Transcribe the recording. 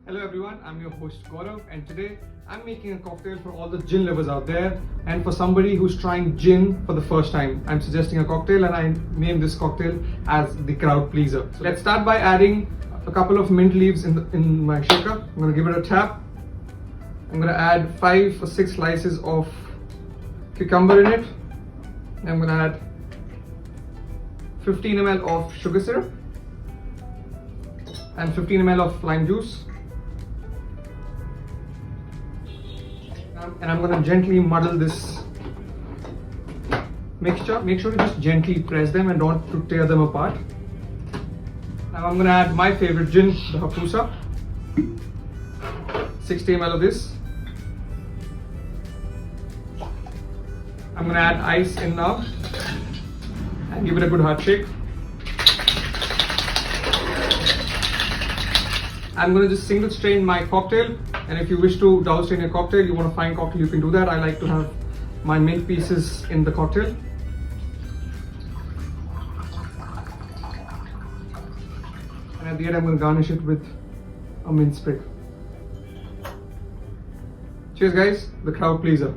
Hello everyone, I'm your host Gaurav, and today I'm making a cocktail for all the gin lovers out there and for somebody who's trying gin for the first time. I'm suggesting a cocktail and I named this cocktail as the crowd pleaser. So let's start by adding a couple of mint leaves in my shaker. I'm going to give it a tap. I'm going to add 5 or 6 slices of cucumber in it. I'm going to add 15 ml of sugar syrup and 15 ml of lime juice. And I'm going to gently muddle this mixture. Make sure to just gently press them and don't to tear them apart. Now I'm going to add my favorite gin, the Hapusa. 60 ml of this. I'm going to add ice in now and give it a good hard shake. I'm going to just single strain my cocktail, and if you wish to double strain your cocktail, you want a fine cocktail, you can do that. I like to have my mint pieces in the cocktail. And at the end, I'm going to garnish it with a mint sprig. Cheers guys, the crowd pleaser.